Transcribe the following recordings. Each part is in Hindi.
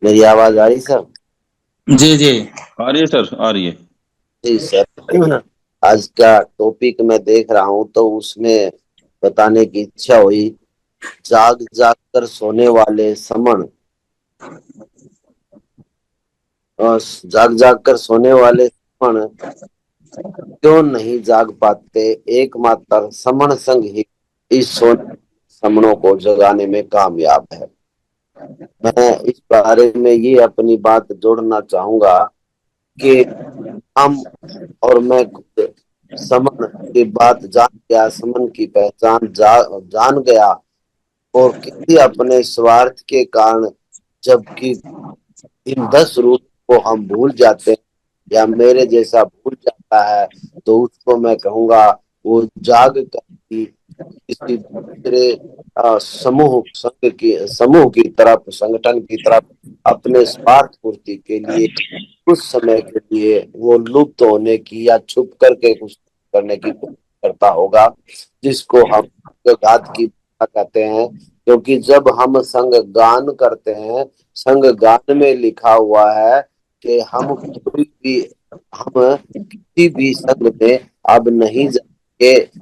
मेरी आवाज आ रही सर? जी जी। आ रही है सर, आ रही है। जी सर। आज का टॉपिक मैं देख रहा हूँ तो उसमें बताने की इच्छा हुई। जाग जाग कर सोने वाले समण और जाग जाग कर सोने वाले समण क्यों नहीं जाग पाते। एकमात्र समण संघ ही इस सोने समणों को जगाने में कामयाब है। मैं इस बारे में ये अपनी बात जोड़ना चाहूंगा कि हम और मैं खुद समन की बात जान गया, समन की पहचान जान गया। और किसी अपने स्वार्थ के कारण जबकि इन 10 रूप को हम भूल जाते हैं या मेरे जैसा भूल जाता है, तो उसको मैं कहूंगा वो जाग कर ही किसी दूसरे समूह की तरफ, संगठन की तरफ अपने स्वार्थ पूर्ति के लिए कुछ समय के लिए वो लुप्त होने की या छुप करके कुछ करने की कोशिश करता होगा, जिसको हम घात की भावना कहते हैं। क्योंकि जब हम संग गान करते हैं, संग गान में लिखा हुआ है कि हम कोई भी हम किसी भी संग में अब नहीं जाएंगे,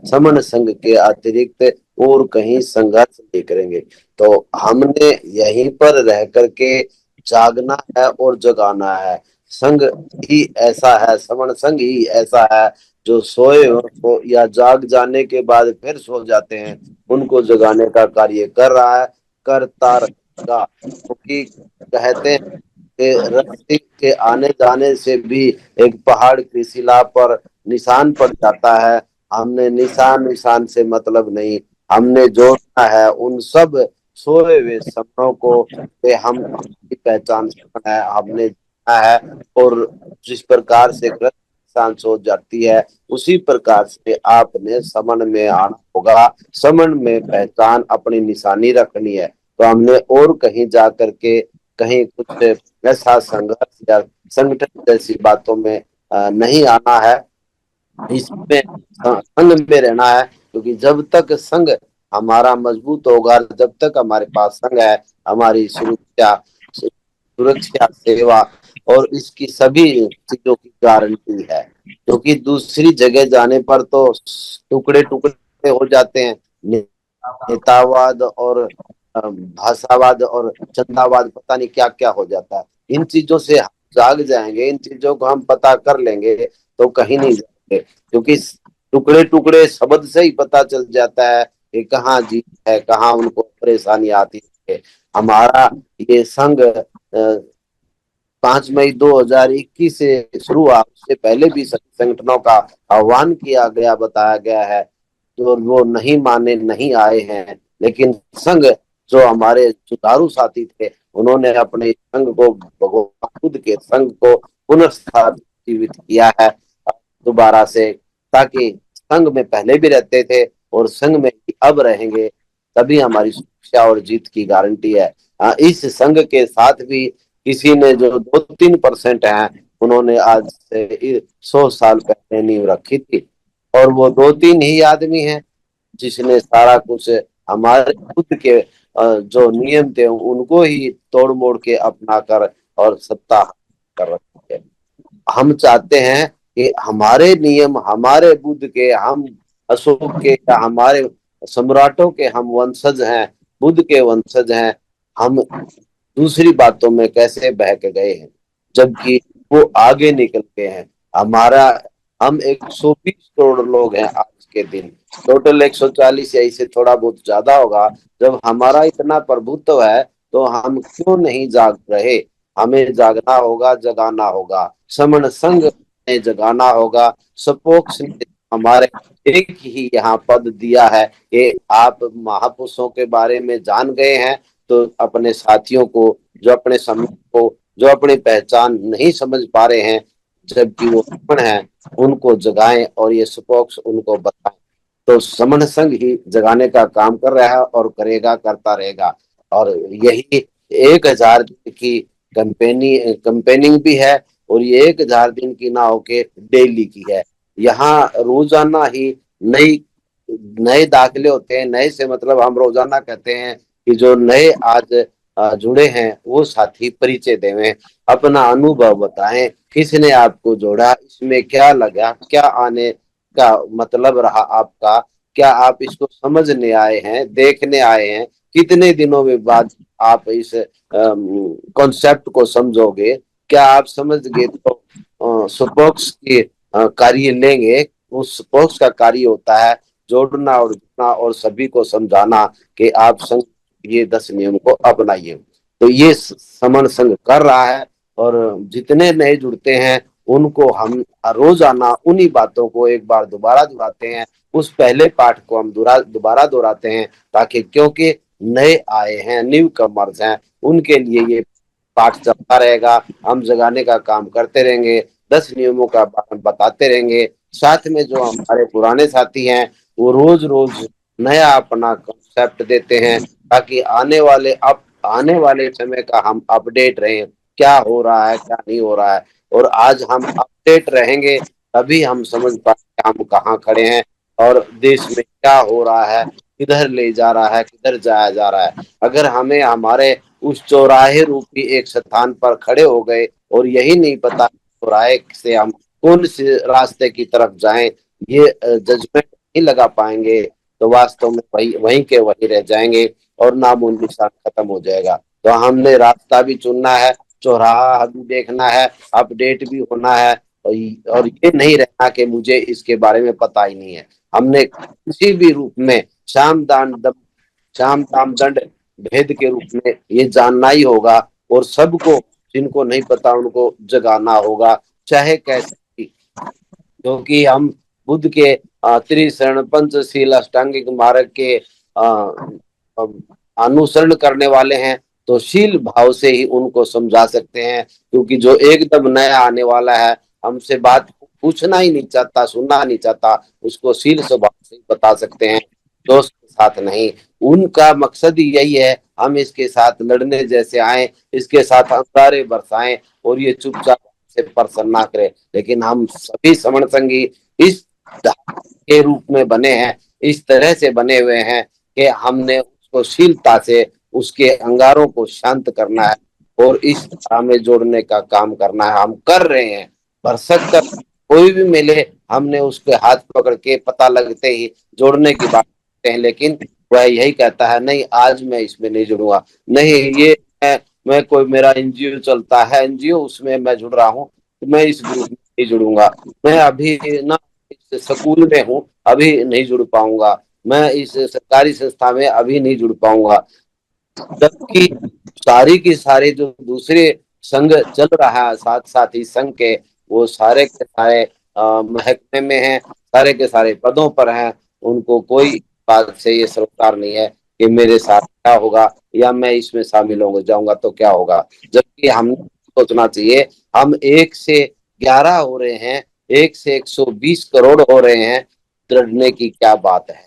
समन संग के अतिरिक्त और कहीं संघर्ष नहीं करेंगे। तो हमने यहीं पर रह करके जागना है और जगाना है। संग ही ऐसा है, श्रवण संग ही ऐसा है जो सोए को या जाग जाने के बाद फिर सो जाते हैं, उनको जगाने का कार्य कर रहा है, करता रहेगा। क्योंकि कहते हैं कि रस्सी के आने जाने से भी एक पहाड़ की शिला पर निशान पड़ जाता है। हमने निशान निशान से मतलब नहीं, हमने जोड़ना है उन सब सोए हुए सपनों को कि हम हमारी पहचान है, हमने जीना है। और जिस प्रकार से ग्रस्त इंसान सोच जाती है, उसी प्रकार से आपने समन में आना होगा, समन में पहचान अपनी निशानी रखनी है। तो हमने और कहीं जा करके कहीं कुछ ऐसा संघर्ष या संगठन जैसी बातों में नहीं आना है। इसमें संघ में रहना है, क्योंकि जब तक संघ हमारा मजबूत होगा, जब तक हमारे पास संघ है, हमारी सुरक्षा सेवा और इसकी सभी चीजों की गारंटी है। क्योंकि दूसरी जगह जाने पर तो टुकड़े टुकड़े हो जाते हैं। नेतावाद और भाषावाद और चंदावाद, पता नहीं क्या क्या हो जाता है। इन चीजों से हम जाग जाएंगे, इन चीजों को हम पता कर लेंगे तो कहीं नहीं जाएंगे। क्योंकि टुकड़े टुकड़े शब्द से ही पता चल जाता है कि कहाँ जीत है, कहाँ उनको परेशानी आती है। हमारा ये संघ 5 मई 2021 से शुरू हुआ, उससे पहले भी सभी संगठनों का आह्वान किया गया, बताया गया है, तो वो नहीं माने, नहीं आए हैं। लेकिन संघ, जो हमारे जुझारू साथी थे, उन्होंने अपने संघ को, भगवान खुद के संघ को पुनर्स्थापित किया है दोबारा से, ताकि संघ में पहले भी रहते थे और संघ में ही अब रहेंगे, तभी हमारी सुरक्षा और जीत की गारंटी है। इस संघ के साथ भी किसी ने जो 2-3% है, उन्होंने आज से 100 साल पहले नींव रखी थी। और वो 2-3 ही आदमी हैं जिसने सारा कुछ हमारे खुद के जो नियम थे उनको ही तोड़ मोड़ के अपना कर और सत्ता कर रखी है। हम चाहते हैं कि हमारे नियम, हमारे बुद्ध के, हम अशोक के या हमारे सम्राटों के हम वंशज हैं, बुद्ध के वंशज हैं। हम दूसरी बातों में कैसे बहक गए हैं, जबकि वो आगे निकल गए हैं। हमारा हम 120 करोड़ लोग हैं आज के दिन, टोटल 140 या इससे थोड़ा बहुत ज्यादा होगा। जब हमारा इतना प्रभुत्व है तो हम क्यों नहीं जाग रहे। हमें जागना होगा, जगाना होगा, समण संग ने जगाना होगा। सपोक्स ने हमारे एक ही यहाँ पद दिया है कि आप महापुरुषों के बारे में जान गए हैं, तो अपने साथियों को, जो अपने समय को, जो अपनी पहचान नहीं समझ पा रहे हैं जबकि वो समण है, उनको जगाएं और ये स्पोक्स उनको बताएं। तो समण संघ ही जगाने का काम कर रहा है और करेगा, करता रहेगा। और यही 1,000 दिन की कंपेनिंग भी है, और ये 1,000 दिन की ना होके डेली की है। यहाँ रोजाना ही नई नए दाखिले होते हैं। नए से मतलब हम रोजाना कहते हैं कि जो नए आज जुड़े हैं वो साथी परिचय देवें, अपना अनुभव बताएं, किसने आपको जोड़ा, इसमें क्या लगा, क्या आने का मतलब रहा आपका, क्या आप इसको समझने आए हैं, देखने आए हैं, कितने दिनों में बाद आप इस कॉन्सेप्ट को समझोगे, क्या आप समझ गए तो सुपोक्स के कार्य लेंगे। उस सुपोक्स का कार्य होता है जोड़ना और जुड़ना और सभी को समझाना कि आप संघ ये 10 नियम को अपनाइए। तो ये समन संघ कर रहा है और जितने नए जुड़ते हैं उनको हम रोजाना उन्हीं बातों को एक बार दोबारा दोहराते हैं, उस पहले पाठ को हम दोबारा दोहराते हैं, ताकि क्योंकि नए आए हैं, न्यू कमर्स हैं, उनके लिए ये पाठ चलता रहेगा। हम जगाने का काम करते रहेंगे, 10 नियमों का बताते रहेंगे। साथ में जो हमारे पुराने साथी हैं वो रोज रोज नया अपना कंसेप्ट देते हैं, ताकि आने वाले समय का हम अपडेट रहें, क्या हो रहा है क्या नहीं हो रहा है। और आज हम अपडेट रहेंगे तभी हम समझ पाएंगे हम कहाँ खड़े हैं और देश में क्या हो रहा है, किधर ले जा रहा है, किधर जाया जा रहा है। अगर हमें हमारे उस चौराहे रूपी एक स्थान पर खड़े हो गए और यही नहीं पता चौराहे से हम कौन से रास्ते की तरफ जाएं, ये जजमेंट नहीं लगा पाएंगे, तो वास्तव में वहीं के वहीं रह जाएंगे और नामो निशान खत्म हो जाएगा। तो हमने रास्ता भी चुनना है, चौराहा भी देखना है, अपडेट भी होना है, और ये नहीं रहना कि मुझे इसके बारे में पता ही नहीं है। हमने किसी भी रूप में शाम दाम दंड भेद के रूप में ये जानना ही होगा और सबको जिनको नहीं पता उनको जगाना होगा, चाहे कैसे भी। क्योंकि हम बुद्ध के त्रिशरण पंचशील अष्टांगिक मार्ग के अनुसरण करने वाले हैं, तो शील भाव से ही उनको समझा सकते हैं। क्योंकि जो एकदम नया आने वाला है, हमसे बात पूछना ही नहीं चाहता, सुनना नहीं चाहता, उसको शील स्वभाव से ही बता सकते हैं, दोस्त के साथ नहीं। उनका मकसद ही यही है हम इसके साथ लड़ने जैसे आए, इसके साथ अंगारे बरसाएं और ये चुपचाप से प्रसन्न ना करे। लेकिन हम सभी समण संगी इस के रूप में बने हैं, इस तरह से बने हुए हैं कि हमने उसको शीलता से उसके अंगारों को शांत करना है और इस धारा में जोड़ने का काम करना है। हम कर रहे हैं, भरसक कर कोई भी मिले हमने उसके हाथ पकड़ के पता लगते ही जोड़ने की बात करते हैं, लेकिन वह यही कहता है नहीं आज मैं इसमें नहीं जुड़ूंगा, नहीं ये मैं कोई मेरा एनजीओ चलता है, एनजीओ उसमें मैं जुड़ रहा हूँ, तो मैं इस ग्रुप में नहीं जुड़ूंगा, मैं अभी ना इस स्कूल में हूँ अभी नहीं जुड़ पाऊंगा, मैं इस सरकारी संस्था में अभी नहीं जुड़ पाऊंगा। जबकि सारी की सारी जो दूसरे संघ चल रहा है साथ साथ ही संघ के, वो सारे के सारे महकमे में हैं, सारे के सारे पदों पर हैं, उनको कोई बात से ये सरोकार नहीं है कि मेरे साथ क्या होगा या मैं इसमें शामिल होंगे जाऊंगा तो क्या होगा। जबकि हमें सोचना चाहिए हम 1 से 11 हो रहे हैं, 1 से 120 करोड़ हो रहे हैं, लड़ने की क्या बात है,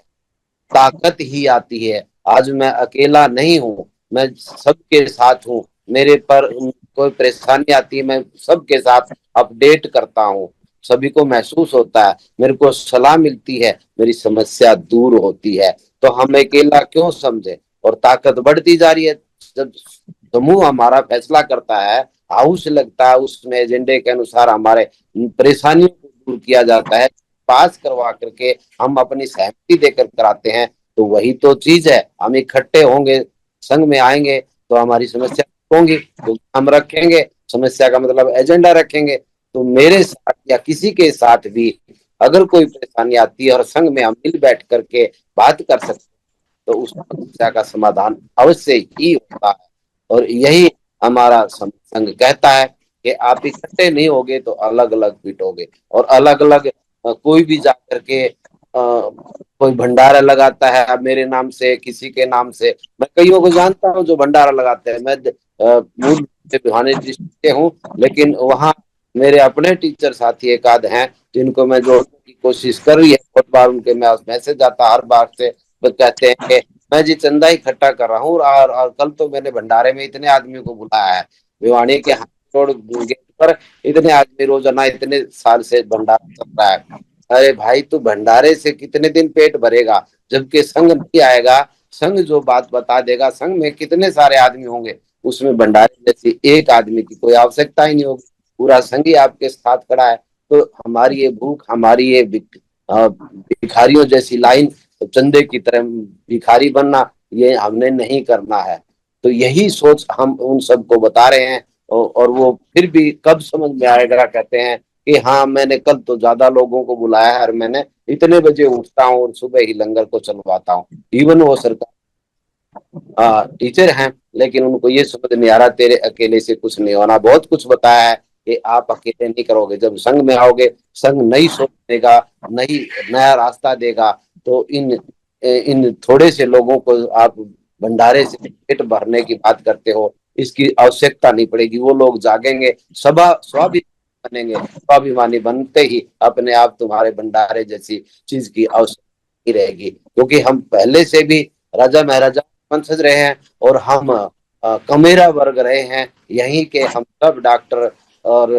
ताकत ही आती है। आज मैं अकेला नहीं हूँ, मैं सबके साथ हूँ, मेरे पर कोई परेशानी आती है मैं सबके साथ अपडेट करता हूँ, सभी को महसूस होता है, मेरे को सलाह मिलती है, मेरी समस्या दूर होती है। तो हम अकेला क्यों समझे, और ताकत बढ़ती जा रही है। जब समूह हमारा फैसला करता है, हाउस लगता है, उसमें एजेंडे के अनुसार हमारे परेशानियों को दूर किया जाता है, पास करवा करके हम अपनी सहमति देकर कराते हैं, तो वही तो चीज है। हम इकट्ठे होंगे, संघ में आएंगे तो हमारी समस्या होंगी, तो हम रखेंगे समस्या का मतलब एजेंडा रखेंगे। तो मेरे साथ या किसी के साथ भी अगर कोई परेशानी आती है और संघ में हम मिल बैठ करके बात कर सकते हैं, तो उस समस्या का समाधान अवश्य ही होता है। और यही हमारा संघ कहता है कि आप इकट्ठे नहीं होगे तो अलग अलग पिटोगे, और अलग अलग कोई भी जाकर के कोई भंडारा लगाता है अब मेरे नाम से किसी के नाम से, मैं कईयों को जानता हूँ जो भंडारा लगाते हैं, मैं मूल रूप से भिवानी डिस्ट्रिक्ट से हूँ, लेकिन वहाँ मेरे अपने टीचर साथी एक आध हैं जिनको मैं जोड़ने की कोशिश कर रही है। बहुत बार उनके मैं मैसेज आता हर बार से, वो कहते हैं कि मैं जी चंदा इकट्ठा कर रहा हूँ, और कल तो मैंने भंडारे में इतने आदमी को बुलाया है, भिवानी के रोड गेट पर इतने आदमी रोजाना इतने साल से भंडारा चल रहा है। अरे भाई तू भंडारे से कितने दिन पेट भरेगा, जबकि संघ नहीं आएगा संघ जो बात बता देगा, संघ में कितने सारे आदमी होंगे, उसमें भंडारी जैसी एक आदमी की कोई आवश्यकता ही नहीं होगी, पूरा संघ ही आपके साथ खड़ा है। तो हमारी ये भूख, हमारी ये भिखारियों जैसी लाइन, तो चंदे की तरह भिखारी बनना, ये हमने नहीं करना है। तो यही सोच हम उन सबको बता रहे हैं। और वो फिर भी कब समझ में आएगा, कहते हैं कि हाँ मैंने कल तो ज्यादा लोगों को बुलाया है और मैंने इतने बजे उठता हूँ और सुबह ही लंगर को चलवाता हूँ। इवन वो सरकार टीचर हैं, लेकिन उनको ये समझ नहीं आ रहा तेरे अकेले से कुछ नहीं होना। बहुत कुछ बताया है कि आप अकेले नहीं करोगे, जब संघ में आओगे संघ नई सोच देगा, नई नया रास्ता देगा। तो इन इन थोड़े से लोगों को आप भंडारे से पेट भरने की बात करते हो, इसकी आवश्यकता नहीं पड़ेगी। वो लोग जागेंगे, सभा स्वाभिमानी बनेंगे, स्वाभिमानी बनते ही अपने आप तुम्हारे भंडारे जैसी चीज की आवश्यकता नहीं रहेगी। क्योंकि हम पहले से भी राजा महाराजा वंशज रहे हैं, और हम कमेरा वर्ग रहे हैं। यहीं के हम सब डॉक्टर और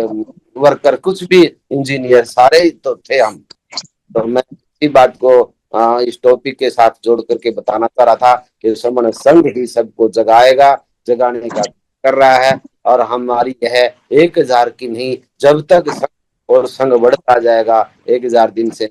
वर्कर, कुछ भी इंजीनियर, सारे ही तो थे हम। तो मैं इसी बात को इस टॉपिक के साथ जोड़ करके बताना चाह रहा था कि समन संघ ही सबको जगाएगा, जगाने का कर रहा है। और हमारी यह 1,000 की नहीं, जब तक संघ और संघ बढ़ता जाएगा, 1,000 दिन से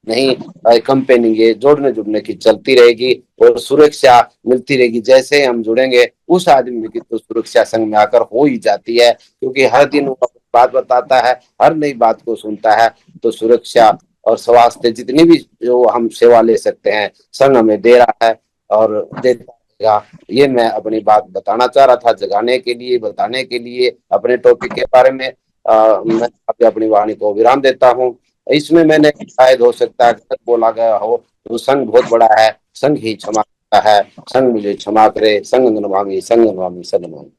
नहीं, कंपेनी ये जोड़ने जुड़ने की चलती रहेगी और सुरक्षा मिलती रहेगी। जैसे हम जुड़ेंगे, उस आदमी की तो सुरक्षा संघ में आकर हो ही जाती है, क्योंकि हर दिन वो बात बताता है, हर नई बात को सुनता है। तो सुरक्षा और स्वास्थ्य जितनी भी जो हम सेवा ले सकते हैं, संघ हमें दे रहा है और देता रहेगा। ये मैं अपनी बात बताना चाह रहा था, जगाने के लिए, बताने के लिए अपने टॉपिक के बारे में। मैं अभी अपनी वाणी को विराम देता हूँ। इसमें मैंने शायद हो सकता है गलत बोला गया हो, तो संघ बहुत बड़ा है, संघ ही क्षमा करता है। संघ मुझे क्षमा करे, संघ नमामि, संघ नमामि, संघ नमामि।